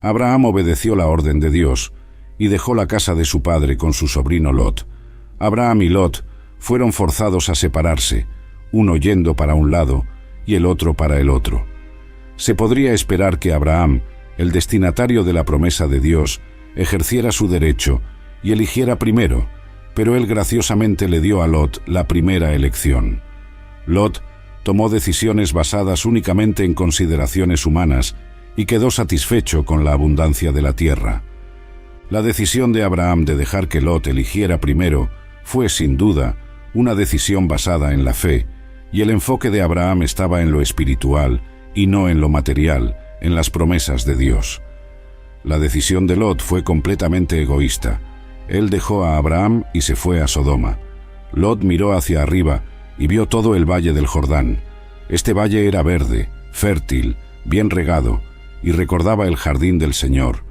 Abraham obedeció la orden de Dios y dejó la casa de su padre con su sobrino Lot. Abraham y Lot fueron forzados a separarse, uno yendo para un lado y el otro para el otro. Se podría esperar que Abraham, el destinatario de la promesa de Dios, ejerciera su derecho y eligiera primero, pero él graciosamente le dio a Lot la primera elección. Lot tomó decisiones basadas únicamente en consideraciones humanas y quedó satisfecho con la abundancia de la tierra. La decisión de Abraham de dejar que Lot eligiera primero fue, sin duda, una decisión basada en la fe, y el enfoque de Abraham estaba en lo espiritual y no en lo material, en las promesas de Dios. La decisión de Lot fue completamente egoísta. Él dejó a Abraham y se fue a Sodoma. Lot miró hacia arriba y vio todo el valle del Jordán. Este valle era verde, fértil, bien regado, y recordaba el jardín del Señor.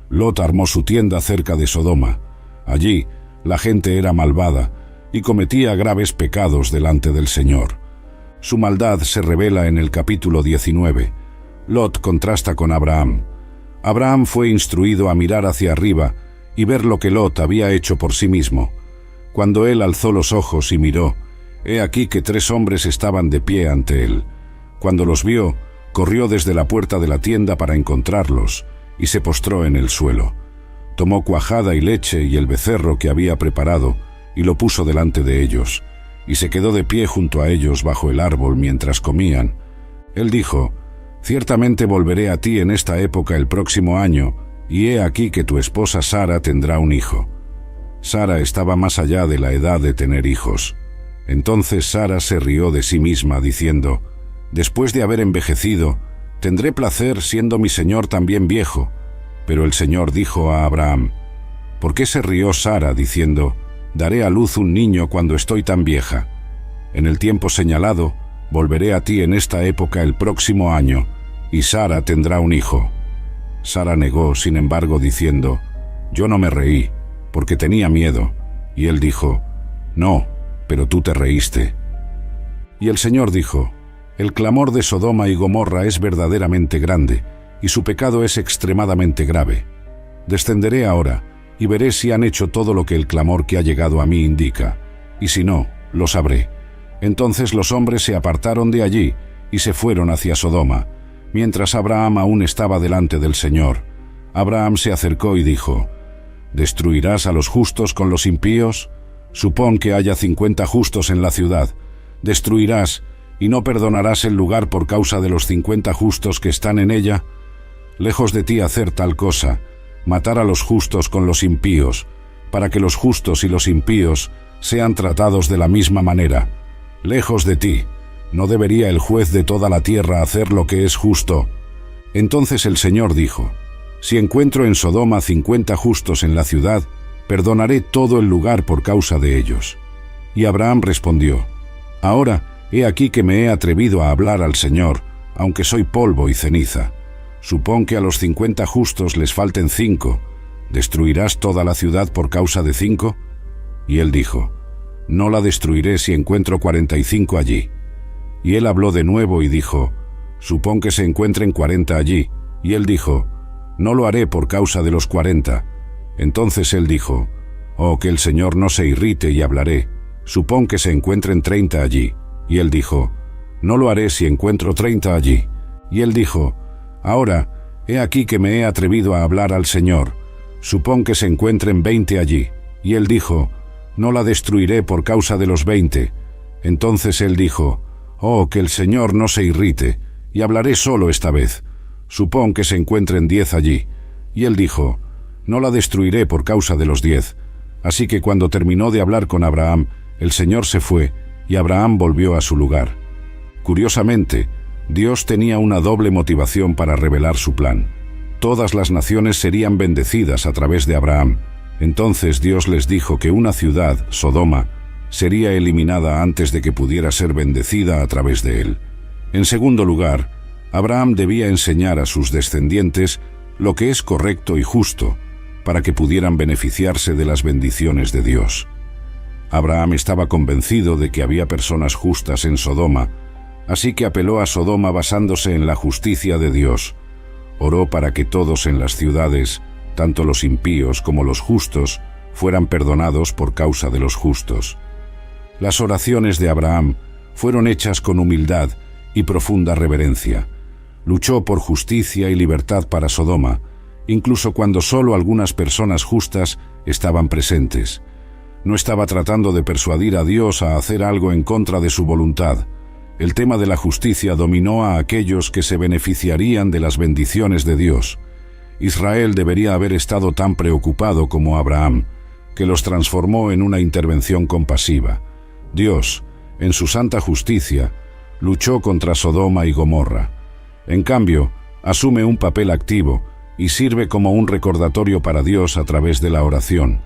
Lot armó su tienda cerca de Sodoma. Allí, la gente era malvada y cometía graves pecados delante del Señor. Su maldad se revela en el capítulo 19. Lot contrasta con Abraham. Abraham fue instruido a mirar hacia arriba y ver lo que Lot había hecho por sí mismo. Cuando él alzó los ojos y miró, he aquí que 3 hombres estaban de pie ante él. Cuando los vio, corrió desde la puerta de la tienda para encontrarlos y se postró en el suelo. Tomó cuajada y leche y el becerro que había preparado y lo puso delante de ellos, y se quedó de pie junto a ellos bajo el árbol mientras comían. Él dijo, ciertamente volveré a ti en esta época el próximo año, y he aquí que tu esposa Sara tendrá un hijo. Sara estaba más allá de la edad de tener hijos. Entonces Sara se rió de sí misma, diciendo, después de haber envejecido, tendré placer siendo mi señor también viejo. Pero el Señor dijo a Abraham, ¿por qué se rió Sara, diciendo, daré a luz un niño cuando estoy tan vieja? En el tiempo señalado, volveré a ti en esta época el próximo año, y Sara tendrá un hijo. Sara negó, sin embargo, diciendo, yo no me reí, porque tenía miedo. Y él dijo, no, pero tú te reíste. Y el Señor dijo, el clamor de Sodoma y Gomorra es verdaderamente grande, y su pecado es extremadamente grave. Descenderé ahora, y veré si han hecho todo lo que el clamor que ha llegado a mí indica, y si no, lo sabré. Entonces los hombres se apartaron de allí, y se fueron hacia Sodoma, mientras Abraham aún estaba delante del Señor. Abraham se acercó y dijo, ¿destruirás a los justos con los impíos? Supón que haya 50 justos en la ciudad. ¿Destruirás y no perdonarás el lugar por causa de los 50 justos que están en ella? Lejos de ti hacer tal cosa, matar a los justos con los impíos, para que los justos y los impíos sean tratados de la misma manera. Lejos de ti, ¿no debería el juez de toda la tierra hacer lo que es justo? Entonces el Señor dijo, si encuentro en Sodoma 50 justos en la ciudad, perdonaré todo el lugar por causa de ellos. Y Abraham respondió, ahora he aquí que me he atrevido a hablar al Señor, aunque soy polvo y ceniza. Supón que a los 50 justos les falten 5. ¿Destruirás toda la ciudad por causa de 5? Y él dijo, no la destruiré si encuentro 45 allí. Y él habló de nuevo y dijo, supón que se encuentren 40 allí. Y él dijo, no lo haré por causa de los 40. Entonces él dijo, oh, que el Señor no se irrite y hablaré. Supón que se encuentren 30 allí. Y él dijo, no lo haré si encuentro 30 allí. Y él dijo, ahora, he aquí que me he atrevido a hablar al Señor. Supón que se encuentren 20 allí. Y él dijo, no la destruiré por causa de los 20. Entonces él dijo, oh, que el Señor no se irrite, y hablaré solo esta vez. Supón que se encuentren 10 allí. Y él dijo, no la destruiré por causa de los 10. Así que cuando terminó de hablar con Abraham, el Señor se fue, y Abraham volvió a su lugar. Curiosamente, Dios tenía una doble motivación para revelar su plan. Todas las naciones serían bendecidas a través de Abraham. Entonces Dios les dijo que una ciudad, Sodoma, sería eliminada antes de que pudiera ser bendecida a través de él. En segundo lugar, Abraham debía enseñar a sus descendientes lo que es correcto y justo, para que pudieran beneficiarse de las bendiciones de Dios. Abraham estaba convencido de que había personas justas en Sodoma, así que apeló a Sodoma basándose en la justicia de Dios. oró para que todos en las ciudades, tanto los impíos como los justos, fueran perdonados por causa de los justos. Las oraciones de Abraham fueron hechas con humildad y profunda reverencia. Luchó por justicia y libertad para Sodoma, incluso cuando solo algunas personas justas estaban presentes. No estaba tratando de persuadir a Dios a hacer algo en contra de su voluntad. El tema de la justicia dominó a aquellos que se beneficiarían de las bendiciones de Dios. Israel debería haber estado tan preocupado como Abraham, que los transformó en una intervención compasiva. Dios, en su santa justicia, luchó contra Sodoma y Gomorra. En cambio, asume un papel activo y sirve como un recordatorio para Dios a través de la oración.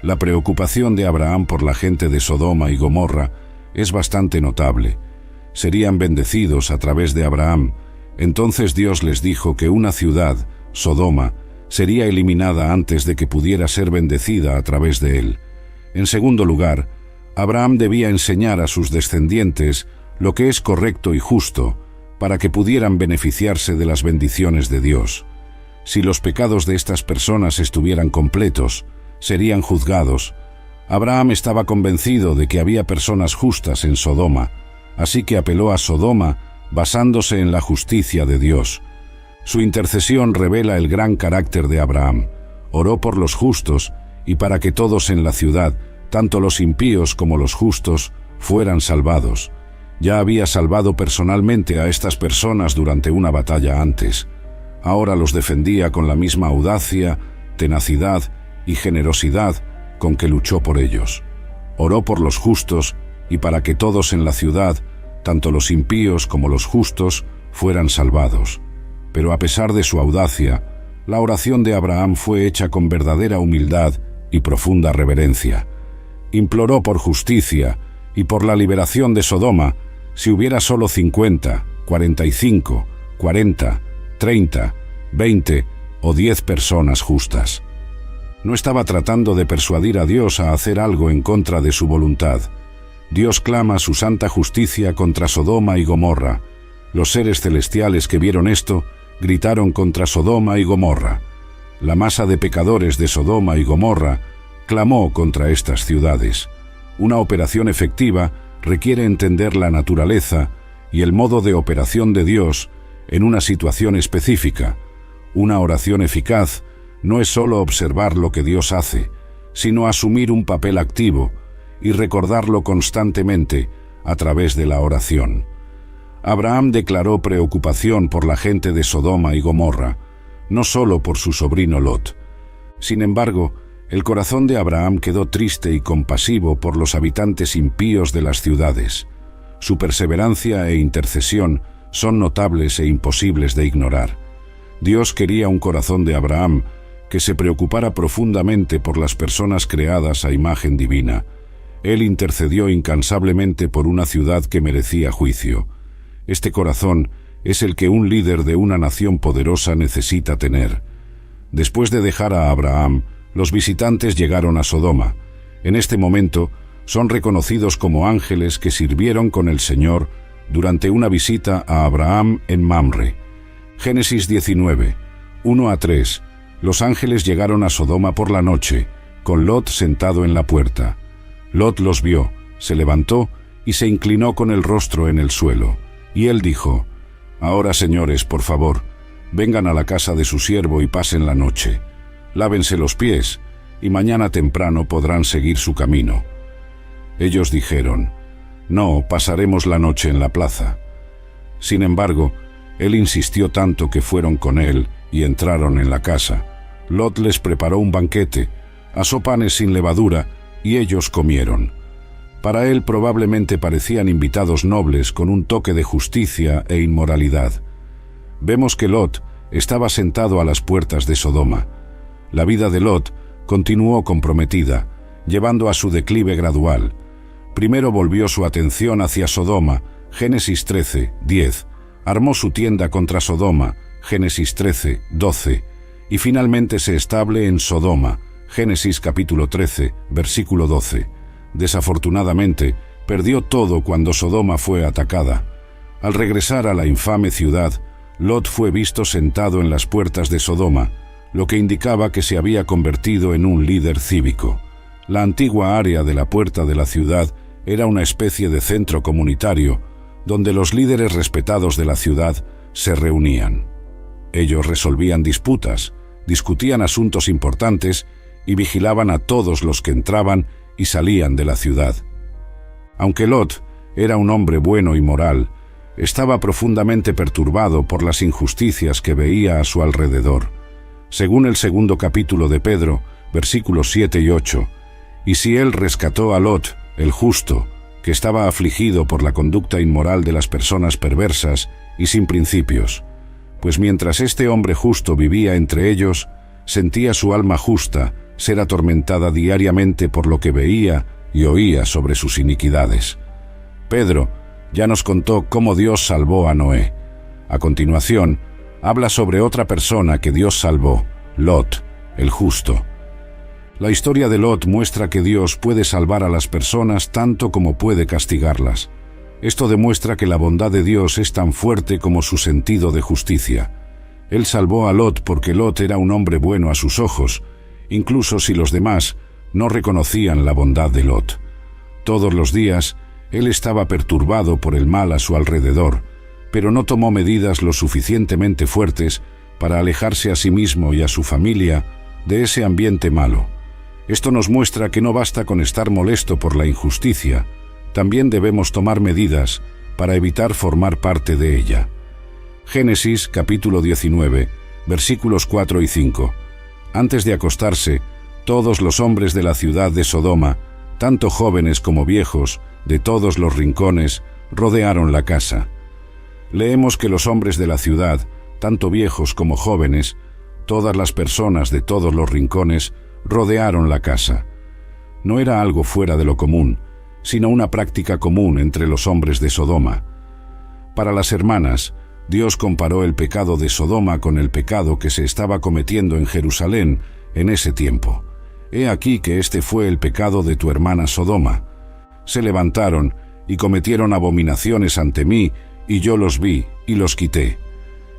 La preocupación de Abraham por la gente de Sodoma y Gomorra es bastante notable. Serían bendecidos a través de Abraham. Entonces Dios les dijo que una ciudad, Sodoma, sería eliminada antes de que pudiera ser bendecida a través de él. En segundo lugar, Abraham debía enseñar a sus descendientes lo que es correcto y justo, para que pudieran beneficiarse de las bendiciones de Dios. Si los pecados de estas personas estuvieran completos, serían juzgados. Abraham estaba convencido de que había personas justas en Sodoma, así que apeló a Sodoma basándose en la justicia de Dios. Su intercesión revela el gran carácter de Abraham. Oró por los justos y para que todos en la ciudad, tanto los impíos como los justos, fueran salvados. Ya había salvado personalmente a estas personas durante una batalla antes. Ahora los defendía con la misma audacia, tenacidad y generosidad con que luchó por ellos. Oró por los justos y para que todos en la ciudad, tanto los impíos como los justos, fueran salvados. Pero a pesar de su audacia, la oración de Abraham fue hecha con verdadera humildad y profunda reverencia. Imploró por justicia y por la liberación de Sodoma. Si hubiera solo 50, 45, 40, 30, 20 o 10 personas justas. No estaba tratando de persuadir a Dios a hacer algo en contra de su voluntad. Dios clama su santa justicia contra Sodoma y Gomorra. Los seres celestiales que vieron esto gritaron contra Sodoma y Gomorra. La masa de pecadores de Sodoma y Gomorra clamó contra estas ciudades. Una operación efectiva requiere entender la naturaleza y el modo de operación de Dios en una situación específica. Una oración eficaz no es solo observar lo que Dios hace, sino asumir un papel activo y recordarlo constantemente a través de la oración. Abraham declaró preocupación por la gente de Sodoma y Gomorra, no solo por su sobrino Lot. Sin embargo, el corazón de Abraham quedó triste y compasivo por los habitantes impíos de las ciudades. Su perseverancia e intercesión son notables e imposibles de ignorar. Dios quería un corazón de Abraham que se preocupara profundamente por las personas creadas a imagen divina. Él intercedió incansablemente por una ciudad que merecía juicio. Este corazón es el que un líder de una nación poderosa necesita tener. Después de dejar a Abraham, los visitantes llegaron a Sodoma. En este momento, son reconocidos como ángeles que sirvieron con el Señor durante una visita a Abraham en Mamre. Génesis 19, 1-3. Los ángeles llegaron a Sodoma por la noche, con Lot sentado en la puerta. Lot los vio, se levantó y se inclinó con el rostro en el suelo. Y él dijo: «Ahora, señores, por favor, vengan a la casa de su siervo y pasen la noche. Lávense los pies, y mañana temprano podrán seguir su camino». Ellos dijeron: «No, pasaremos la noche en la plaza». Sin embargo, él insistió tanto que fueron con él y entraron en la casa. Lot les preparó un banquete, asó panes sin levadura, y ellos comieron. Para él probablemente parecían invitados nobles con un toque de justicia e inmoralidad. Vemos que Lot estaba sentado a las puertas de Sodoma. La vida de Lot continuó comprometida, llevando a su declive gradual. Primero volvió su atención hacia Sodoma, Génesis 13, 10. Armó su tienda contra Sodoma, Génesis 13, 12. Y finalmente se establece en Sodoma, Génesis capítulo 13, versículo 12. Desafortunadamente, perdió todo cuando Sodoma fue atacada. Al regresar a la infame ciudad, Lot fue visto sentado en las puertas de Sodoma, lo que indicaba que se había convertido en un líder cívico. La antigua área de la puerta de la ciudad era una especie de centro comunitario, donde los líderes respetados de la ciudad se reunían. Ellos resolvían disputas, discutían asuntos importantes y vigilaban a todos los que entraban y salían de la ciudad. Aunque Lot era un hombre bueno y moral, estaba profundamente perturbado por las injusticias que veía a su alrededor. Según el segundo capítulo de Pedro, versículos 7 y 8, «Y si él rescató a Lot, el justo, que estaba afligido por la conducta inmoral de las personas perversas y sin principios, pues mientras este hombre justo vivía entre ellos, sentía su alma justa ser atormentada diariamente por lo que veía y oía sobre sus iniquidades». Pedro ya nos contó cómo Dios salvó a Noé. A continuación, habla sobre otra persona que Dios salvó, Lot, el justo. La historia de Lot muestra que Dios puede salvar a las personas tanto como puede castigarlas. Esto demuestra que la bondad de Dios es tan fuerte como su sentido de justicia. Él salvó a Lot porque Lot era un hombre bueno a sus ojos, incluso si los demás no reconocían la bondad de Lot. Todos los días, él estaba perturbado por el mal a su alrededor, pero no tomó medidas lo suficientemente fuertes para alejarse a sí mismo y a su familia de ese ambiente malo. Esto nos muestra que no basta con estar molesto por la injusticia, también debemos tomar medidas para evitar formar parte de ella. Génesis capítulo 19, versículos 4 y 5. Antes de acostarse, todos los hombres de la ciudad de Sodoma, tanto jóvenes como viejos, de todos los rincones, rodearon la casa. Leemos que los hombres de la ciudad, tanto viejos como jóvenes, todas las personas de todos los rincones, rodearon la casa. No era algo fuera de lo común, sino una práctica común entre los hombres de Sodoma. Para las hermanas, Dios comparó el pecado de Sodoma con el pecado que se estaba cometiendo en Jerusalén en ese tiempo. He aquí que este fue el pecado de tu hermana Sodoma. Se levantaron y cometieron abominaciones ante mí, y yo los vi y los quité.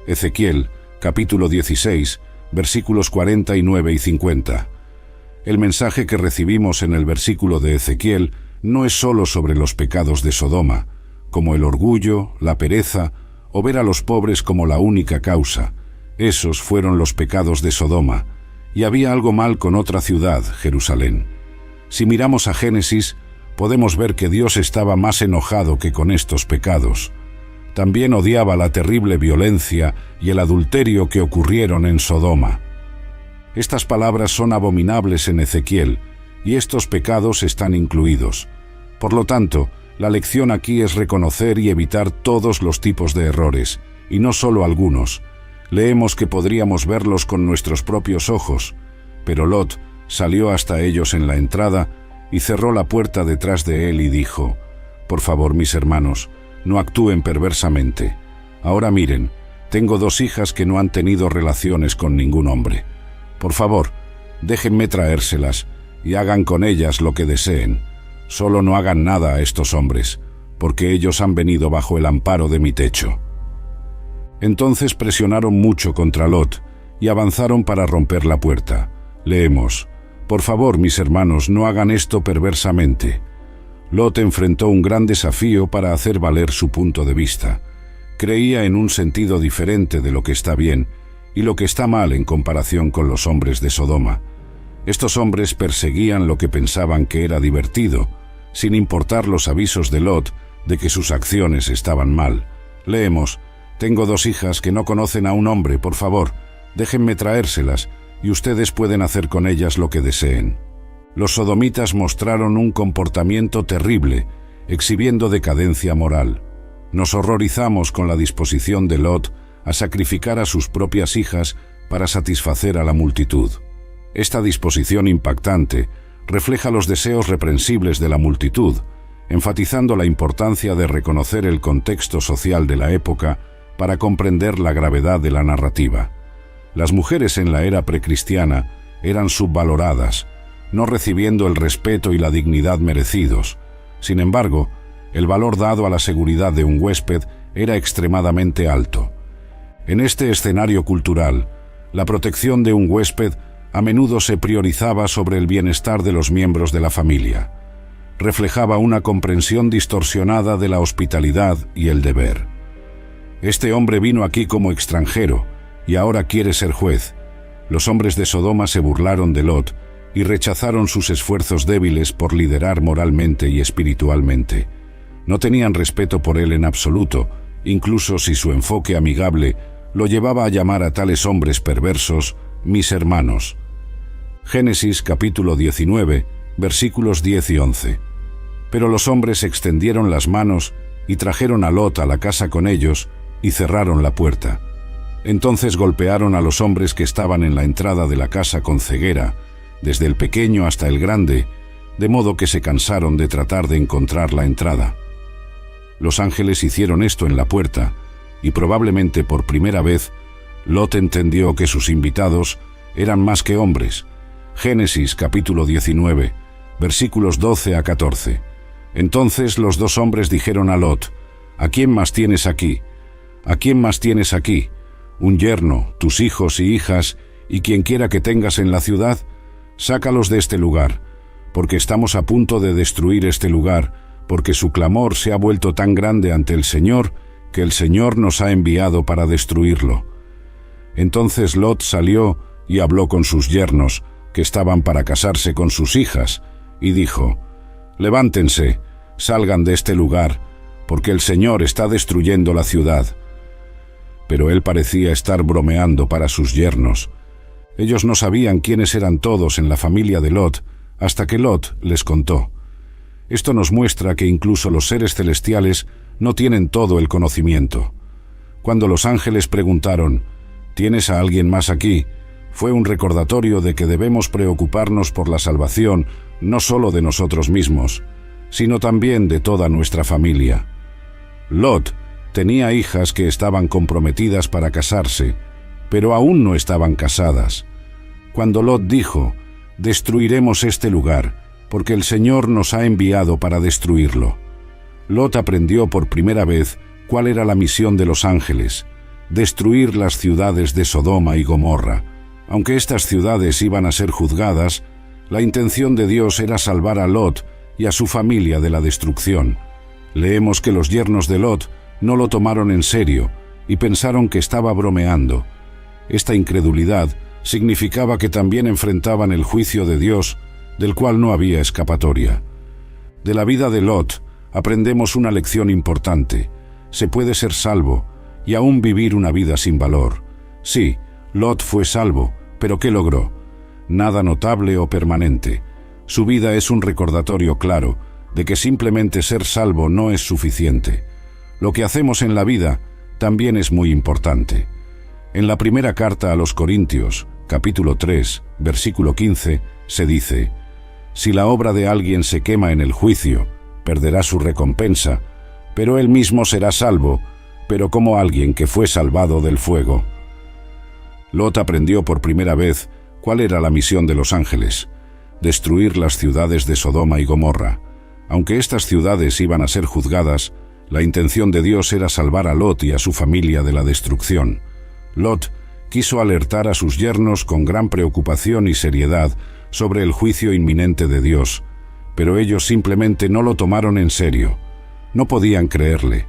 Ezequiel, capítulo 16, versículos 49 y 50. El mensaje que recibimos en el versículo de Ezequiel no es solo sobre los pecados de Sodoma, como el orgullo, la pereza, o ver a los pobres como la única causa. Esos fueron los pecados de Sodoma, y había algo mal con otra ciudad, Jerusalén. Si miramos a Génesis, podemos ver que Dios estaba más enojado que con estos pecados. También odiaba la terrible violencia y el adulterio que ocurrieron en Sodoma. Estas palabras son abominables en Ezequiel, y estos pecados están incluidos. Por lo tanto, la lección aquí es reconocer y evitar todos los tipos de errores, y no solo algunos. Leemos que podríamos verlos con nuestros propios ojos, pero Lot salió hasta ellos en la entrada y cerró la puerta detrás de él y dijo: «Por favor, mis hermanos, no actúen perversamente. Ahora miren, tengo 2 hijas que no han tenido relaciones con ningún hombre. Por favor, déjenme traérselas y hagan con ellas lo que deseen. Solo no hagan nada a estos hombres, porque ellos han venido bajo el amparo de mi techo». Entonces presionaron mucho contra Lot y avanzaron para romper la puerta. Leemos: «Por favor, mis hermanos, no hagan esto perversamente». Lot enfrentó un gran desafío para hacer valer su punto de vista. Creía en un sentido diferente de lo que está bien y lo que está mal en comparación con los hombres de Sodoma. Estos hombres perseguían lo que pensaban que era divertido, sin importar los avisos de Lot de que sus acciones estaban mal. Leemos: «Tengo 2 hijas que no conocen a un hombre, por favor, déjenme traérselas, y ustedes pueden hacer con ellas lo que deseen». Los sodomitas mostraron un comportamiento terrible, exhibiendo decadencia moral. Nos horrorizamos con la disposición de Lot a sacrificar a sus propias hijas para satisfacer a la multitud. Esta disposición impactante refleja los deseos reprensibles de la multitud, enfatizando la importancia de reconocer el contexto social de la época para comprender la gravedad de la narrativa. Las mujeres en la era precristiana eran subvaloradas, no recibiendo el respeto y la dignidad merecidos. Sin embargo, el valor dado a la seguridad de un huésped era extremadamente alto. En este escenario cultural, la protección de un huésped a menudo se priorizaba sobre el bienestar de los miembros de la familia. Reflejaba una comprensión distorsionada de la hospitalidad y el deber. Este hombre vino aquí como extranjero y ahora quiere ser juez. Los hombres de Sodoma se burlaron de Lot y rechazaron sus esfuerzos débiles por liderar moralmente y espiritualmente. No tenían respeto por él en absoluto, incluso si su enfoque amigable lo llevaba a llamar a tales hombres perversos mis hermanos. Génesis capítulo 19, versículos 10 y 11. Pero los hombres extendieron las manos y trajeron a Lot a la casa con ellos y cerraron la puerta. Entonces golpearon a los hombres que estaban en la entrada de la casa con ceguera, desde el pequeño hasta el grande, de modo que se cansaron de tratar de encontrar la entrada. Los ángeles hicieron esto en la puerta, y probablemente por primera vez, Lot entendió que sus invitados eran más que hombres. Génesis capítulo 19, versículos 12 a 14. Entonces los dos hombres dijeron a Lot: ¿A quién más tienes aquí? ¿A quién más tienes aquí? ¿Un yerno, tus hijos y hijas, y quien quiera que tengas en la ciudad? Sácalos de este lugar, porque estamos a punto de destruir este lugar, porque su clamor se ha vuelto tan grande ante el Señor, que el Señor nos ha enviado para destruirlo. Entonces Lot salió y habló con sus yernos, que estaban para casarse con sus hijas, y dijo: Levántense, salgan de este lugar, porque el Señor está destruyendo la ciudad. Pero él parecía estar bromeando para sus yernos. Ellos no sabían quiénes eran todos en la familia de Lot, hasta que Lot les contó. Esto nos muestra que incluso los seres celestiales no tienen todo el conocimiento. Cuando los ángeles preguntaron: ¿Tienes a alguien más aquí?, fue un recordatorio de que debemos preocuparnos por la salvación no solo de nosotros mismos, sino también de toda nuestra familia. Lot tenía hijas que estaban comprometidas para casarse, pero aún no estaban casadas. Cuando Lot dijo: «Destruiremos este lugar, porque el Señor nos ha enviado para destruirlo», Lot aprendió por primera vez cuál era la misión de los ángeles: destruir las ciudades de Sodoma y Gomorra. Aunque estas ciudades iban a ser juzgadas, la intención de Dios era salvar a Lot y a su familia de la destrucción. Leemos que los yernos de Lot no lo tomaron en serio y pensaron que estaba bromeando. Esta incredulidad significaba que también enfrentaban el juicio de Dios, del cual no había escapatoria. De la vida de Lot aprendemos una lección importante: se puede ser salvo y aún vivir una vida sin valor. Sí, Lot fue salvo, pero ¿qué logró? Nada notable o permanente. Su vida es un recordatorio claro de que simplemente ser salvo no es suficiente. Lo que hacemos en la vida también es muy importante. En la primera carta a los Corintios, capítulo 3, versículo 15, se dice: «Si la obra de alguien se quema en el juicio, perderá su recompensa, pero él mismo será salvo, pero como alguien que fue salvado del fuego». Lot aprendió por primera vez cuál era la misión de los ángeles: destruir las ciudades de Sodoma y Gomorra. Aunque estas ciudades iban a ser juzgadas, la intención de Dios era salvar a Lot y a su familia de la destrucción. Lot quiso alertar a sus yernos con gran preocupación y seriedad sobre el juicio inminente de Dios, pero ellos simplemente no lo tomaron en serio. No podían creerle.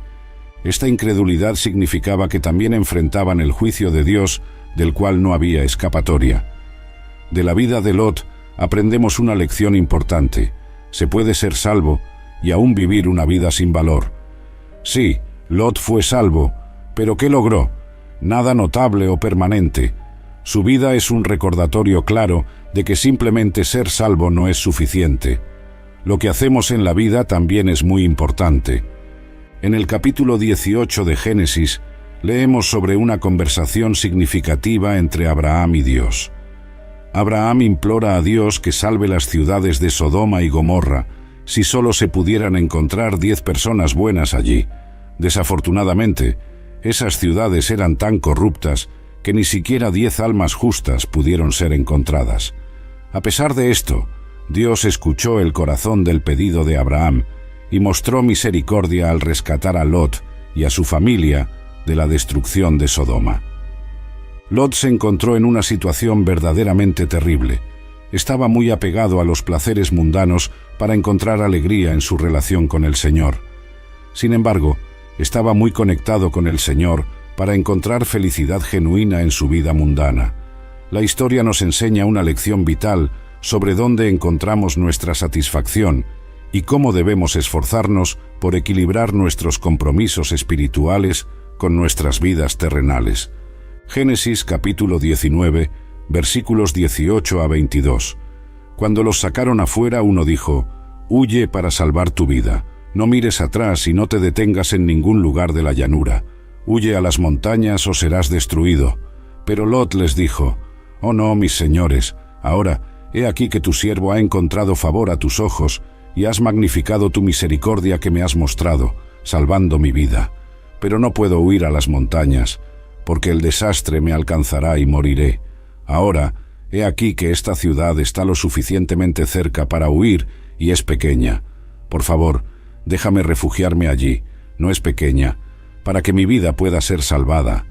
Esta incredulidad significaba que también enfrentaban el juicio de Dios, del cual no había escapatoria. De la vida de Lot aprendemos una lección importante: se puede ser salvo y aún vivir una vida sin valor. Sí, Lot fue salvo, pero ¿qué logró? Nada notable o permanente. Su vida es un recordatorio claro de que simplemente ser salvo no es suficiente. Lo que hacemos en la vida también es muy importante. En el capítulo 18 de Génesis, leemos sobre una conversación significativa entre Abraham y Dios. Abraham implora a Dios que salve las ciudades de Sodoma y Gomorra, si solo se pudieran encontrar 10 personas buenas allí. Desafortunadamente, esas ciudades eran tan corruptas que ni siquiera 10 almas justas pudieron ser encontradas. A pesar de esto, Dios escuchó el corazón del pedido de Abraham y mostró misericordia al rescatar a Lot y a su familia de la destrucción de Sodoma. Lot se encontró en una situación verdaderamente terrible. Estaba muy apegado a los placeres mundanos para encontrar alegría en su relación con el Señor. Sin embargo, estaba muy conectado con el Señor para encontrar felicidad genuina en su vida mundana. La historia nos enseña una lección vital sobre dónde encontramos nuestra satisfacción y cómo debemos esforzarnos por equilibrar nuestros compromisos espirituales con nuestras vidas terrenales. Génesis capítulo 19, versículos 18 a 22. Cuando los sacaron afuera, uno dijo: «Huye para salvar tu vida. No mires atrás y no te detengas en ningún lugar de la llanura. Huye a las montañas o serás destruido». Pero Lot les dijo: «Oh no, mis señores, ahora, he aquí que tu siervo ha encontrado favor a tus ojos y has magnificado tu misericordia que me has mostrado, salvando mi vida. Pero no puedo huir a las montañas, porque el desastre me alcanzará y moriré. Ahora, he aquí que esta ciudad está lo suficientemente cerca para huir y es pequeña. Por favor, déjame refugiarme allí, no es pequeña, para que mi vida pueda ser salvada».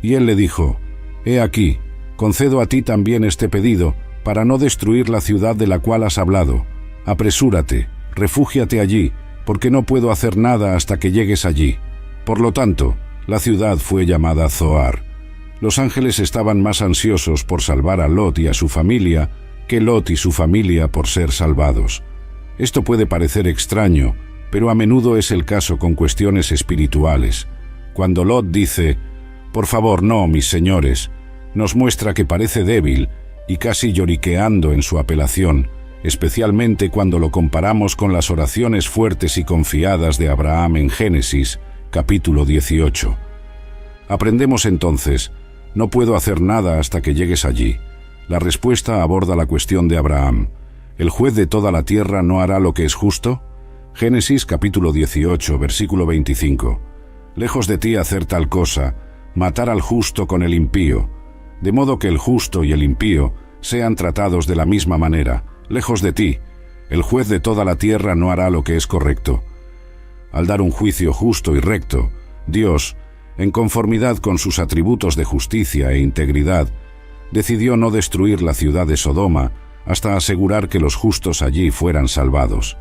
Y él le dijo: «He aquí, concedo a ti también este pedido, para no destruir la ciudad de la cual has hablado. Apresúrate, refúgiate allí, porque no puedo hacer nada hasta que llegues allí». Por lo tanto, la ciudad fue llamada Zoar. Los ángeles estaban más ansiosos por salvar a Lot y a su familia que Lot y su familia por ser salvados. Esto puede parecer extraño, pero a menudo es el caso con cuestiones espirituales. Cuando Lot dice: «Por favor, no, mis señores», nos muestra que parece débil y casi lloriqueando en su apelación, especialmente cuando lo comparamos con las oraciones fuertes y confiadas de Abraham en Génesis, capítulo 18. Aprendemos entonces: no puedo hacer nada hasta que llegues allí. La respuesta aborda la cuestión de Abraham. ¿El juez de toda la tierra no hará lo que es justo? Génesis capítulo 18, versículo 25. Lejos de ti hacer tal cosa, matar al justo con el impío, de modo que el justo y el impío sean tratados de la misma manera. Lejos de ti, el juez de toda la tierra no hará lo que es correcto. Al dar un juicio justo y recto, Dios, en conformidad con sus atributos de justicia e integridad, decidió no destruir la ciudad de Sodoma hasta asegurar que los justos allí fueran salvados.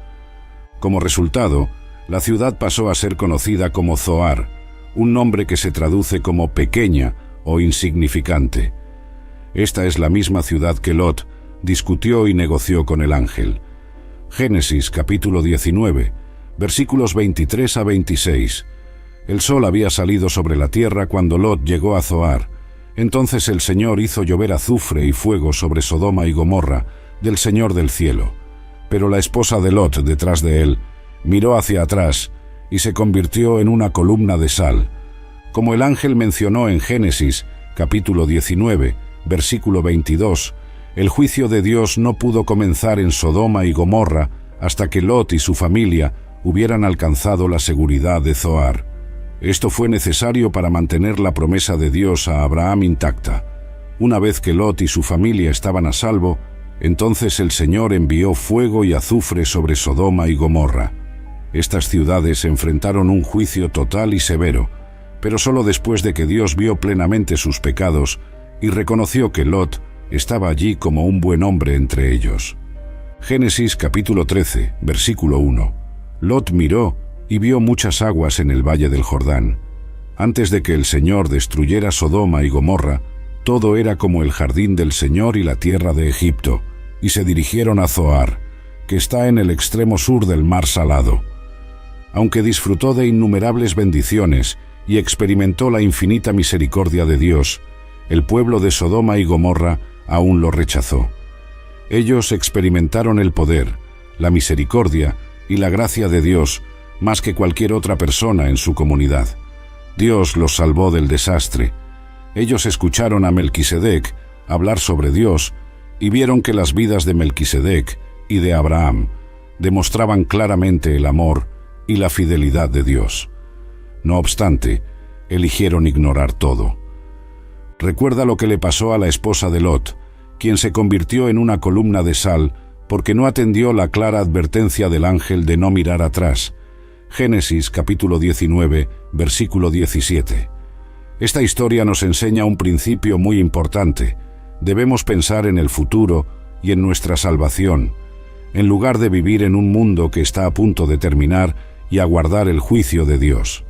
Como resultado, la ciudad pasó a ser conocida como Zoar, un nombre que se traduce como pequeña o insignificante. Esta es la misma ciudad que Lot discutió y negoció con el ángel. Génesis capítulo 19, versículos 23 a 26. El sol había salido sobre la tierra cuando Lot llegó a Zoar. Entonces el Señor hizo llover azufre y fuego sobre Sodoma y Gomorra, del Señor del cielo. Pero la esposa de Lot, detrás de él, miró hacia atrás y se convirtió en una columna de sal. Como el ángel mencionó en Génesis, capítulo 19, versículo 22, el juicio de Dios no pudo comenzar en Sodoma y Gomorra hasta que Lot y su familia hubieran alcanzado la seguridad de Zoar. Esto fue necesario para mantener la promesa de Dios a Abraham intacta. Una vez que Lot y su familia estaban a salvo, entonces el Señor envió fuego y azufre sobre Sodoma y Gomorra. Estas ciudades enfrentaron un juicio total y severo, pero solo después de que Dios vio plenamente sus pecados y reconoció que Lot estaba allí como un buen hombre entre ellos. Génesis capítulo 13, versículo 1. Lot miró y vio muchas aguas en el valle del Jordán. Antes de que el Señor destruyera Sodoma y Gomorra, todo era como el jardín del Señor y la tierra de Egipto, y se dirigieron a Zoar, que está en el extremo sur del mar Salado. Aunque disfrutó de innumerables bendiciones y experimentó la infinita misericordia de Dios, el pueblo de Sodoma y Gomorra aún lo rechazó. Ellos experimentaron el poder, la misericordia y la gracia de Dios más que cualquier otra persona en su comunidad. Dios los salvó del desastre. Ellos escucharon a Melquisedec hablar sobre Dios y vieron que las vidas de Melquisedec y de Abraham demostraban claramente el amor y la fidelidad de Dios. No obstante, eligieron ignorar todo. Recuerda lo que le pasó a la esposa de Lot, quien se convirtió en una columna de sal porque no atendió la clara advertencia del ángel de no mirar atrás. Génesis capítulo 19, versículo 17. Esta historia nos enseña un principio muy importante. Debemos pensar en el futuro y en nuestra salvación, en lugar de vivir en un mundo que está a punto de terminar y aguardar el juicio de Dios.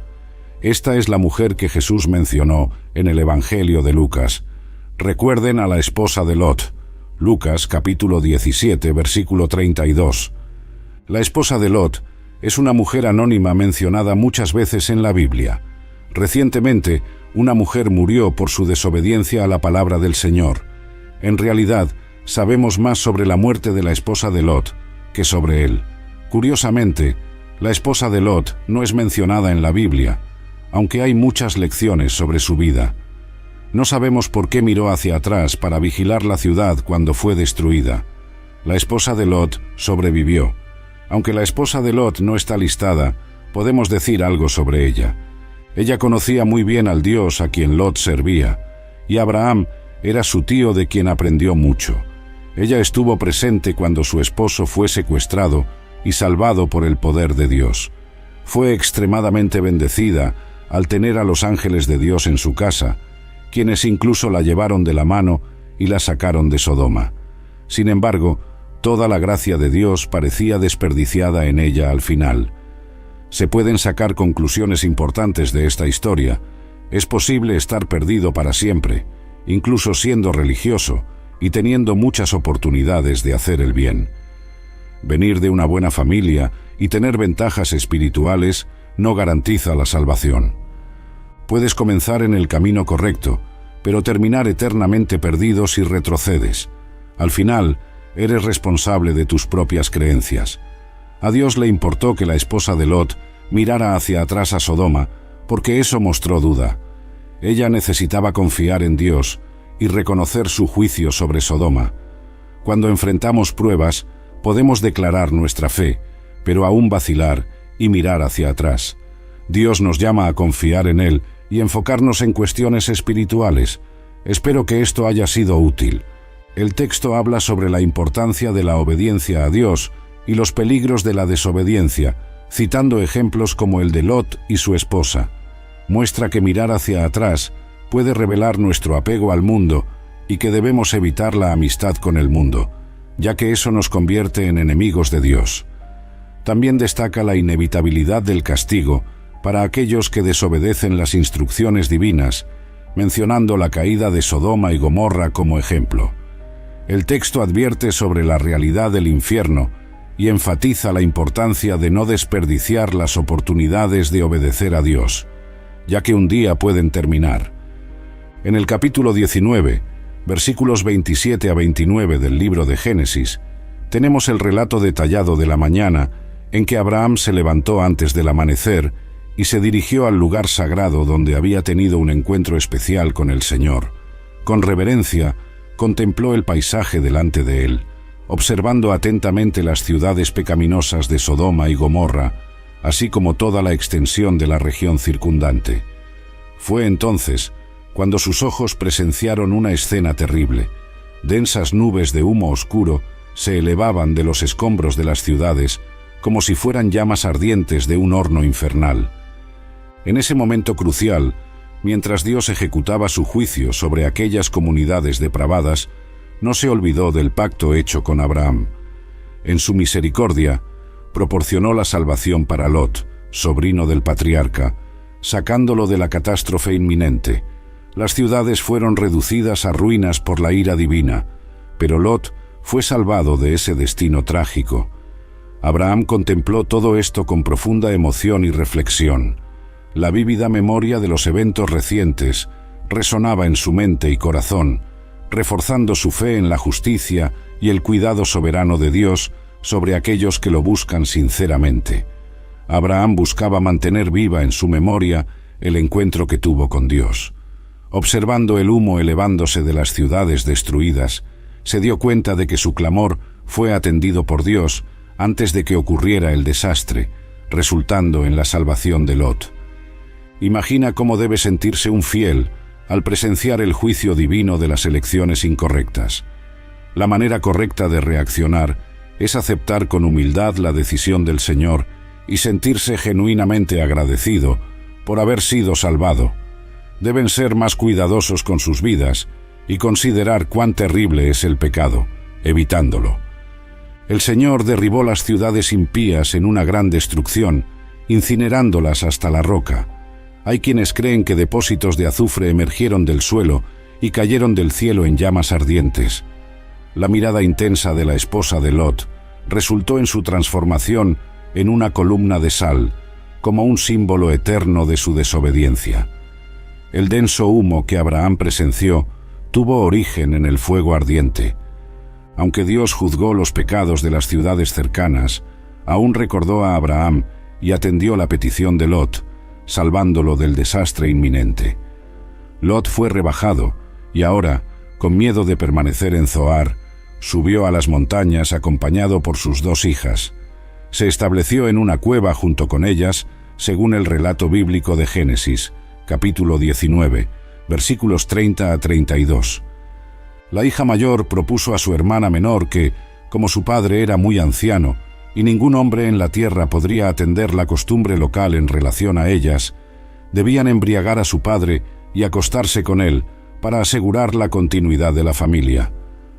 Esta es la mujer que Jesús mencionó en el Evangelio de Lucas. Recuerden a la esposa de Lot. Lucas capítulo 17, versículo 32. La esposa de Lot es una mujer anónima mencionada muchas veces en la Biblia. Recientemente, una mujer murió por su desobediencia a la palabra del Señor. En realidad, sabemos más sobre la muerte de la esposa de Lot que sobre él. Curiosamente, la esposa de Lot no es mencionada en la Biblia, aunque hay muchas lecciones sobre su vida. No sabemos por qué miró hacia atrás para vigilar la ciudad cuando fue destruida. La esposa de Lot sobrevivió. Aunque la esposa de Lot no está listada, podemos decir algo sobre ella. Ella conocía muy bien al Dios a quien Lot servía, y Abraham era su tío de quien aprendió mucho. Ella estuvo presente cuando su esposo fue secuestrado y salvado por el poder de Dios. Fue extremadamente bendecida al tener a los ángeles de Dios en su casa, quienes incluso la llevaron de la mano y la sacaron de Sodoma. Sin embargo, toda la gracia de Dios parecía desperdiciada en ella al final. Se pueden sacar conclusiones importantes de esta historia. Es posible estar perdido para siempre, incluso siendo religioso y teniendo muchas oportunidades de hacer el bien. Venir de una buena familia y tener ventajas espirituales no garantiza la salvación. Puedes comenzar en el camino correcto, pero terminar eternamente perdido si retrocedes. Al final, eres responsable de tus propias creencias. A Dios le importó que la esposa de Lot mirara hacia atrás a Sodoma, porque eso mostró duda. Ella necesitaba confiar en Dios y reconocer su juicio sobre Sodoma. Cuando enfrentamos pruebas, podemos declarar nuestra fe, pero aún vacilar y mirar hacia atrás. Dios nos llama a confiar en Él y enfocarnos en cuestiones espirituales. Espero que esto haya sido útil. El texto habla sobre la importancia de la obediencia a Dios y los peligros de la desobediencia, citando ejemplos como el de Lot y su esposa. Muestra que mirar hacia atrás puede revelar nuestro apego al mundo y que debemos evitar la amistad con el mundo, ya que eso nos convierte en enemigos de Dios. También destaca la inevitabilidad del castigo para aquellos que desobedecen las instrucciones divinas, mencionando la caída de Sodoma y Gomorra como ejemplo. El texto advierte sobre la realidad del infierno y enfatiza la importancia de no desperdiciar las oportunidades de obedecer a Dios, ya que un día pueden terminar. En el capítulo 19, versículos 27 a 29 del libro de Génesis, tenemos el relato detallado de la mañana en que Abraham se levantó antes del amanecer y se dirigió al lugar sagrado donde había tenido un encuentro especial con el Señor. Con reverencia, contempló el paisaje delante de él, observando atentamente las ciudades pecaminosas de Sodoma y Gomorra, así como toda la extensión de la región circundante. Fue entonces cuando sus ojos presenciaron una escena terrible. Densas nubes de humo oscuro se elevaban de los escombros de las ciudades como si fueran llamas ardientes de un horno infernal. En ese momento crucial, mientras Dios ejecutaba su juicio sobre aquellas comunidades depravadas, no se olvidó del pacto hecho con Abraham. En su misericordia, proporcionó la salvación para Lot, sobrino del patriarca, sacándolo de la catástrofe inminente. Las ciudades fueron reducidas a ruinas por la ira divina, pero Lot fue salvado de ese destino trágico. Abraham contempló todo esto con profunda emoción y reflexión. La vívida memoria de los eventos recientes resonaba en su mente y corazón, reforzando su fe en la justicia y el cuidado soberano de Dios sobre aquellos que lo buscan sinceramente. Abraham buscaba mantener viva en su memoria el encuentro que tuvo con Dios. Observando el humo elevándose de las ciudades destruidas, se dio cuenta de que su clamor fue atendido por Dios antes de que ocurriera el desastre, resultando en la salvación de Lot. Imagina cómo debe sentirse un fiel al presenciar el juicio divino de las elecciones incorrectas. La manera correcta de reaccionar es aceptar con humildad la decisión del Señor y sentirse genuinamente agradecido por haber sido salvado. deben ser más cuidadosos con sus vidas y considerar cuán terrible es el pecado, evitándolo. El Señor derribó las ciudades impías en una gran destrucción, incinerándolas hasta la roca. Hay quienes creen que depósitos de azufre emergieron del suelo y cayeron del cielo en llamas ardientes. La mirada intensa de la esposa de Lot resultó en su transformación en una columna de sal, como un símbolo eterno de su desobediencia. El denso humo que Abraham presenció tuvo origen en el fuego ardiente. Aunque Dios juzgó los pecados de las ciudades cercanas, aún recordó a Abraham y atendió la petición de Lot, salvándolo del desastre inminente. Lot fue rebajado y ahora, con miedo de permanecer en Zoar, subió a las montañas acompañado por sus 2 hijas. Se estableció en una cueva junto con ellas, según el relato bíblico de Génesis, capítulo 19, versículos 30 a 32. La hija mayor propuso a su hermana menor que, como su padre era muy anciano, y ningún hombre en la tierra podría atender la costumbre local en relación a ellas, debían embriagar a su padre y acostarse con él para asegurar la continuidad de la familia.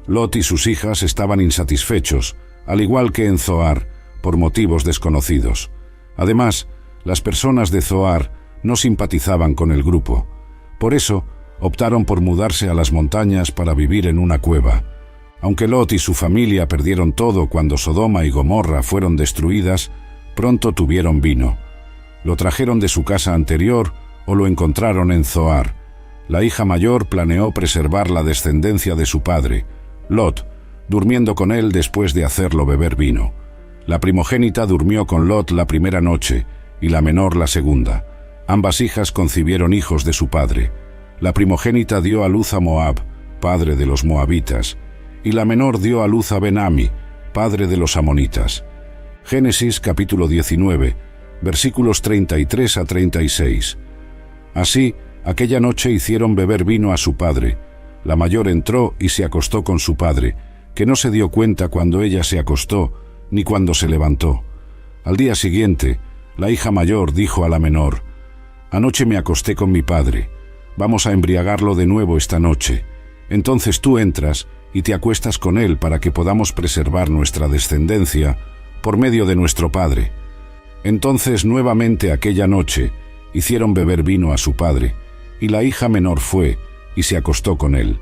Lot y sus hijas estaban insatisfechos, al igual que en Zoar, por motivos desconocidos. Además, las personas de Zoar no simpatizaban con el grupo. Por eso, optaron por mudarse a las montañas para vivir en una cueva. Aunque Lot y su familia perdieron todo cuando Sodoma y Gomorra fueron destruidas, pronto tuvieron vino. Lo trajeron de su casa anterior o lo encontraron en Zoar. La hija mayor planeó preservar la descendencia de su padre, Lot, durmiendo con él después de hacerlo beber vino. La primogénita durmió con Lot la primera noche y la menor la segunda. Ambas hijas concibieron hijos de su padre. La primogénita dio a luz a Moab, padre de los moabitas, y la menor dio a luz a Ben-Ami, padre de los amonitas. Génesis capítulo 19, versículos 33 a 36. Así, aquella noche hicieron beber vino a su padre. La mayor entró y se acostó con su padre, que no se dio cuenta cuando ella se acostó, ni cuando se levantó. Al día siguiente, la hija mayor dijo a la menor: «Anoche me acosté con mi padre. Vamos a embriagarlo de nuevo esta noche. Entonces tú entras y te acuestas con él para que podamos preservar nuestra descendencia por medio de nuestro padre». Entonces nuevamente aquella noche hicieron beber vino a su padre, y la hija menor fue y se acostó con él.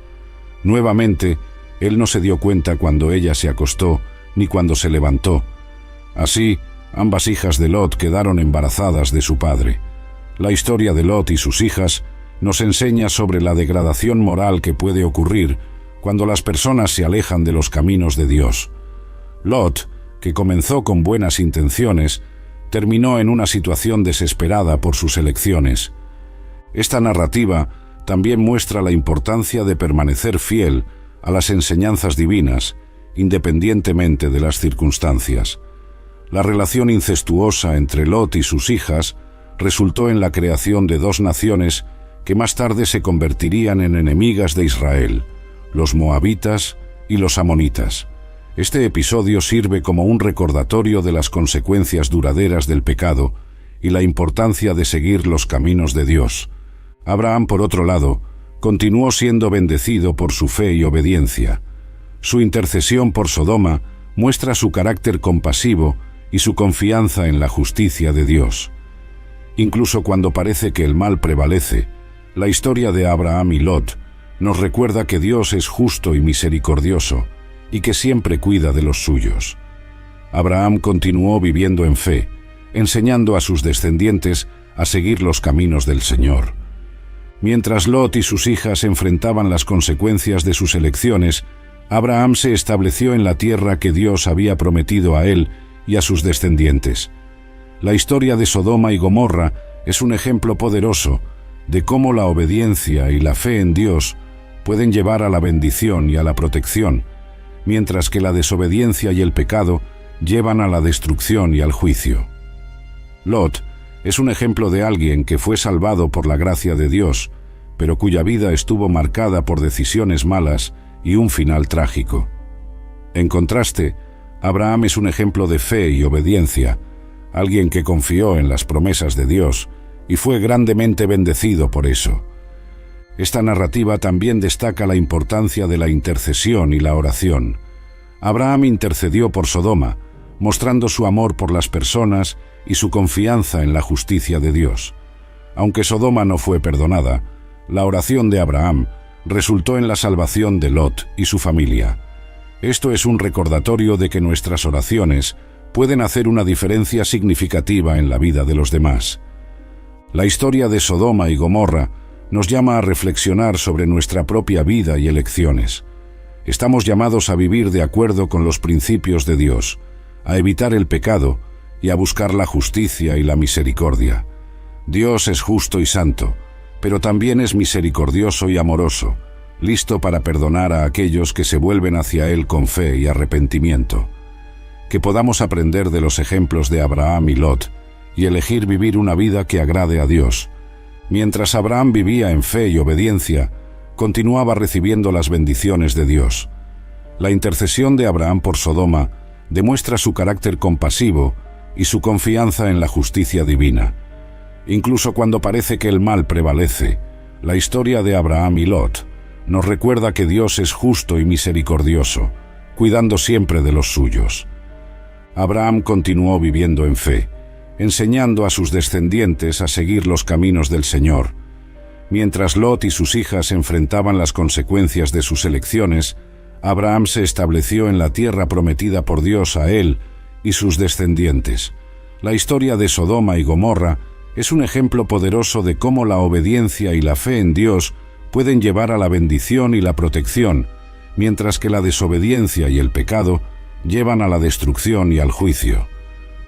Nuevamente, él no se dio cuenta cuando ella se acostó ni cuando se levantó. Así, ambas hijas de Lot quedaron embarazadas de su padre. La historia de Lot y sus hijas nos enseña sobre la degradación moral que puede ocurrir cuando las personas se alejan de los caminos de Dios. Lot, que comenzó con buenas intenciones, terminó en una situación desesperada por sus elecciones. Esta narrativa también muestra la importancia de permanecer fiel a las enseñanzas divinas, independientemente de las circunstancias. La relación incestuosa entre Lot y sus hijas resultó en la creación de 2 naciones que más tarde se convertirían en enemigas de Israel, los moabitas y los amonitas. Este episodio sirve como un recordatorio de las consecuencias duraderas del pecado y la importancia de seguir los caminos de Dios. Abraham, por otro lado, continuó siendo bendecido por su fe y obediencia. Su intercesión por Sodoma muestra su carácter compasivo y su confianza en la justicia de Dios. Incluso cuando parece que el mal prevalece, la historia de Abraham y Lot nos recuerda que Dios es justo y misericordioso y que siempre cuida de los suyos. Abraham continuó viviendo en fe, enseñando a sus descendientes a seguir los caminos del Señor. Mientras Lot y sus hijas enfrentaban las consecuencias de sus elecciones, Abraham se estableció en la tierra que Dios había prometido a él y a sus descendientes. La historia de Sodoma y Gomorra es un ejemplo poderoso de cómo la obediencia y la fe en Dios pueden llevar a la bendición y a la protección, mientras que la desobediencia y el pecado llevan a la destrucción y al juicio. Lot es un ejemplo de alguien que fue salvado por la gracia de Dios, pero cuya vida estuvo marcada por decisiones malas y un final trágico. En contraste, Abraham es un ejemplo de fe y obediencia, alguien que confió en las promesas de Dios y fue grandemente bendecido por eso. Esta narrativa también destaca la importancia de la intercesión y la oración. Abraham intercedió por Sodoma, mostrando su amor por las personas y su confianza en la justicia de Dios. Aunque Sodoma no fue perdonada, la oración de Abraham resultó en la salvación de Lot y su familia. Esto es un recordatorio de que nuestras oraciones pueden hacer una diferencia significativa en la vida de los demás. La historia de Sodoma y Gomorra nos llama a reflexionar sobre nuestra propia vida y elecciones. Estamos llamados a vivir de acuerdo con los principios de Dios, a evitar el pecado y a buscar la justicia y la misericordia. Dios es justo y santo, pero también es misericordioso y amoroso, listo para perdonar a aquellos que se vuelven hacia Él con fe y arrepentimiento. Que podamos aprender de los ejemplos de Abraham y Lot y elegir vivir una vida que agrade a Dios. Mientras Abraham vivía en fe y obediencia, continuaba recibiendo las bendiciones de Dios. La intercesión de Abraham por Sodoma demuestra su carácter compasivo y su confianza en la justicia divina. Incluso cuando parece que el mal prevalece, la historia de Abraham y Lot nos recuerda que Dios es justo y misericordioso, cuidando siempre de los suyos. Abraham continuó viviendo en fe, enseñando a sus descendientes a seguir los caminos del Señor. Mientras Lot y sus hijas enfrentaban las consecuencias de sus elecciones, Abraham se estableció en la tierra prometida por Dios a él y sus descendientes. La historia de Sodoma y Gomorra es un ejemplo poderoso de cómo la obediencia y la fe en Dios pueden llevar a la bendición y la protección, mientras que la desobediencia y el pecado llevan a la destrucción y al juicio.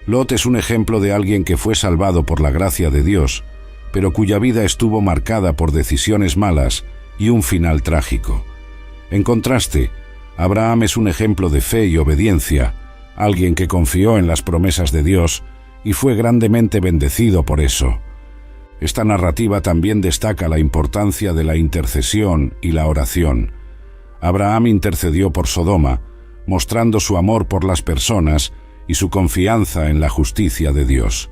Lot es un ejemplo de alguien que fue salvado por la gracia de Dios, pero cuya vida estuvo marcada por decisiones malas y un final trágico. En contraste, Abraham es un ejemplo de fe y obediencia, alguien que confió en las promesas de Dios y fue grandemente bendecido por eso. Esta narrativa también destaca la importancia de la intercesión y la oración. Abraham intercedió por Sodoma, mostrando su amor por las personas y su confianza en la justicia de Dios.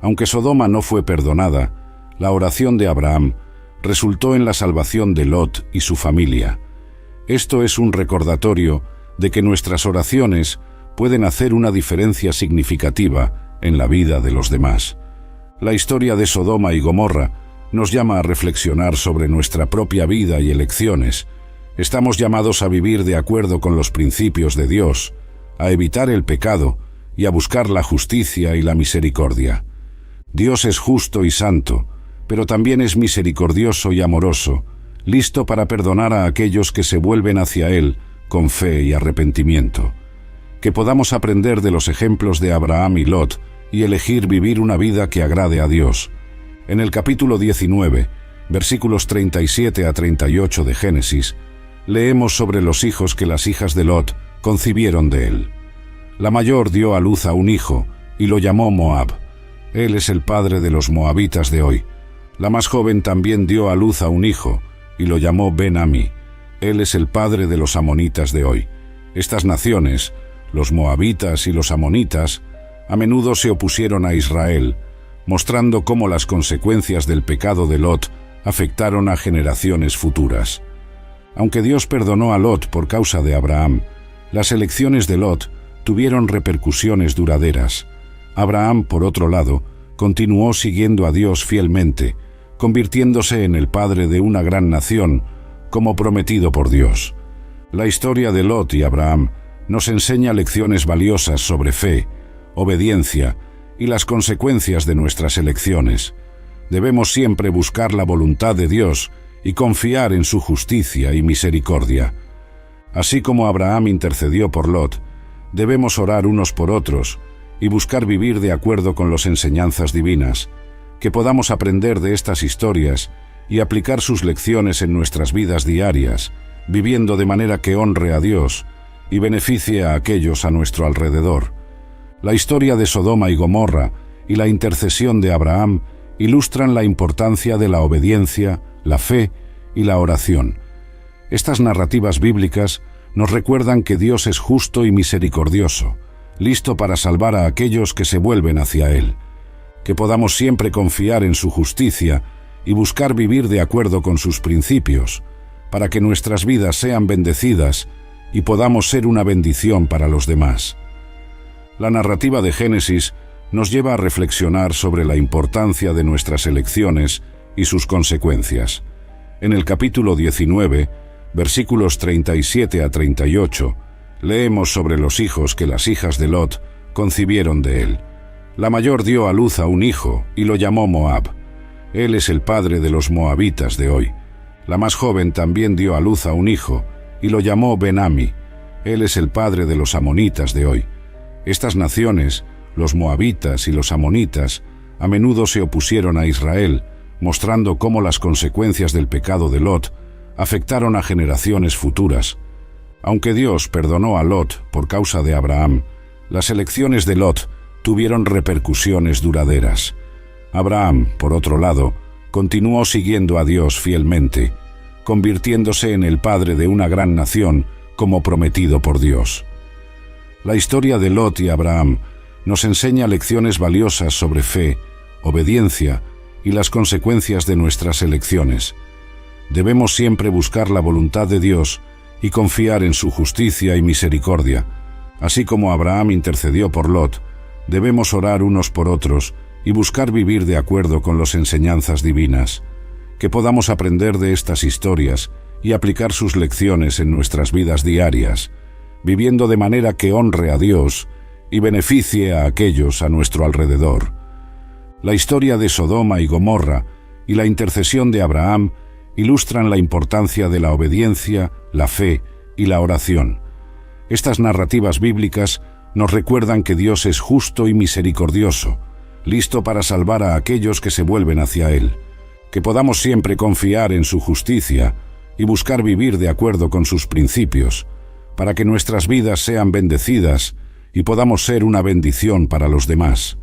Aunque Sodoma no fue perdonada, la oración de Abraham resultó en la salvación de Lot y su familia. Esto es un recordatorio de que nuestras oraciones pueden hacer una diferencia significativa en la vida de los demás. La historia de Sodoma y Gomorra nos llama a reflexionar sobre nuestra propia vida y elecciones. Estamos llamados a vivir de acuerdo con los principios de Dios, a evitar el pecado y a buscar la justicia y la misericordia. Dios es justo y santo, pero también es misericordioso y amoroso, listo para perdonar a aquellos que se vuelven hacia Él con fe y arrepentimiento. Que podamos aprender de los ejemplos de Abraham y Lot y elegir vivir una vida que agrade a Dios. En el capítulo 19, versículos 37 a 38 de Génesis, leemos sobre los hijos que las hijas de Lot concibieron de él. La mayor dio a luz a un hijo y lo llamó Moab. Él es el padre de los moabitas de hoy. La más joven también dio a luz a un hijo y lo llamó Ben-Ami. Él es el padre de los amonitas de hoy. Estas naciones, los moabitas y los amonitas, a menudo se opusieron a Israel, mostrando cómo las consecuencias del pecado de Lot afectaron a generaciones futuras. Aunque Dios perdonó a Lot por causa de Abraham, las elecciones de Lot tuvieron repercusiones duraderas. Abraham, por otro lado, continuó siguiendo a Dios fielmente, convirtiéndose en el padre de una gran nación, como prometido por Dios. La historia de Lot y Abraham nos enseña lecciones valiosas sobre fe, obediencia y las consecuencias de nuestras elecciones. Debemos siempre buscar la voluntad de Dios y confiar en su justicia y misericordia. Así como Abraham intercedió por Lot, debemos orar unos por otros y buscar vivir de acuerdo con las enseñanzas divinas, que podamos aprender de estas historias y aplicar sus lecciones en nuestras vidas diarias, viviendo de manera que honre a Dios y beneficie a aquellos a nuestro alrededor. La historia de Sodoma y Gomorra y la intercesión de Abraham ilustran la importancia de la obediencia, la fe y la oración. Estas narrativas bíblicas nos recuerdan que Dios es justo y misericordioso, listo para salvar a aquellos que se vuelven hacia Él. Que podamos siempre confiar en su justicia y buscar vivir de acuerdo con sus principios, para que nuestras vidas sean bendecidas y podamos ser una bendición para los demás. La narrativa de Génesis nos lleva a reflexionar sobre la importancia de nuestras elecciones y sus consecuencias. En el capítulo 19, versículos 37 a 38, leemos sobre los hijos que las hijas de Lot concibieron de él. La mayor dio a luz a un hijo y lo llamó Moab. Él es el padre de los moabitas de hoy. La más joven también dio a luz a un hijo y lo llamó Ben-Ami. Él es el padre de los amonitas de hoy. Estas naciones, los moabitas y los amonitas, a menudo se opusieron a Israel, mostrando cómo las consecuencias del pecado de Lot afectaron a generaciones futuras. Aunque Dios perdonó a Lot por causa de Abraham, las elecciones de Lot tuvieron repercusiones duraderas. Abraham, por otro lado, continuó siguiendo a Dios fielmente, convirtiéndose en el padre de una gran nación como prometido por Dios. La historia de Lot y Abraham nos enseña lecciones valiosas sobre fe, obediencia y las consecuencias de nuestras elecciones. Debemos siempre buscar la voluntad de Dios y confiar en su justicia y misericordia. Así como Abraham intercedió por Lot, debemos orar unos por otros y buscar vivir de acuerdo con las enseñanzas divinas. Que podamos aprender de estas historias y aplicar sus lecciones en nuestras vidas diarias, viviendo de manera que honre a Dios y beneficie a aquellos a nuestro alrededor. La historia de Sodoma y Gomorra y la intercesión de Abraham ilustran la importancia de la obediencia, la fe y la oración. Estas narrativas bíblicas nos recuerdan que Dios es justo y misericordioso, listo para salvar a aquellos que se vuelven hacia Él. Que podamos siempre confiar en su justicia y buscar vivir de acuerdo con sus principios, para que nuestras vidas sean bendecidas y podamos ser una bendición para los demás.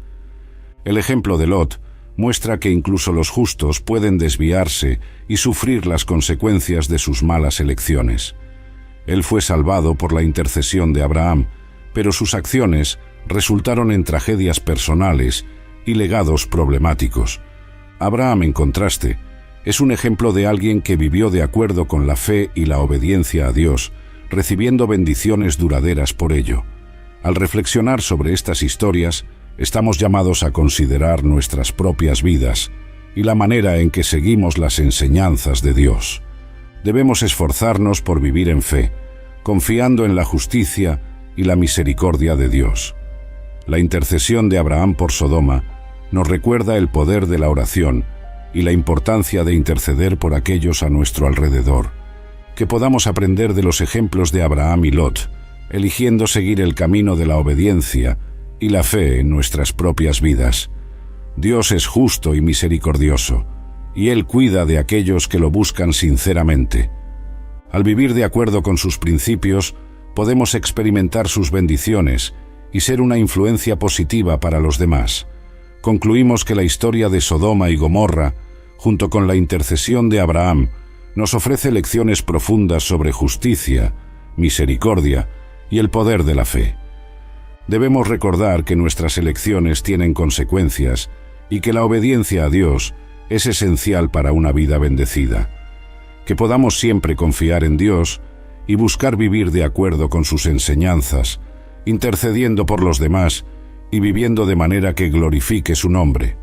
El ejemplo de Lot muestra que incluso los justos pueden desviarse y sufrir las consecuencias de sus malas elecciones. Él fue salvado por la intercesión de Abraham, pero sus acciones resultaron en tragedias personales y legados problemáticos. Abraham, en contraste, es un ejemplo de alguien que vivió de acuerdo con la fe y la obediencia a Dios, recibiendo bendiciones duraderas por ello. Al reflexionar sobre estas historias, estamos llamados a considerar nuestras propias vidas y la manera en que seguimos las enseñanzas de Dios. Debemos esforzarnos por vivir en fe, confiando en la justicia y la misericordia de Dios. La intercesión de Abraham por Sodoma nos recuerda el poder de la oración y la importancia de interceder por aquellos a nuestro alrededor. Que podamos aprender de los ejemplos de Abraham y Lot, eligiendo seguir el camino de la obediencia y la fe en nuestras propias vidas. Dios es justo y misericordioso, y Él cuida de aquellos que lo buscan sinceramente. Al vivir de acuerdo con sus principios, podemos experimentar sus bendiciones y ser una influencia positiva para los demás. Concluimos que la historia de Sodoma y Gomorra, junto con la intercesión de Abraham, nos ofrece lecciones profundas sobre justicia, misericordia y el poder de la fe. Debemos recordar que nuestras elecciones tienen consecuencias y que la obediencia a Dios es esencial para una vida bendecida. Que podamos siempre confiar en Dios y buscar vivir de acuerdo con sus enseñanzas, intercediendo por los demás y viviendo de manera que glorifique su nombre.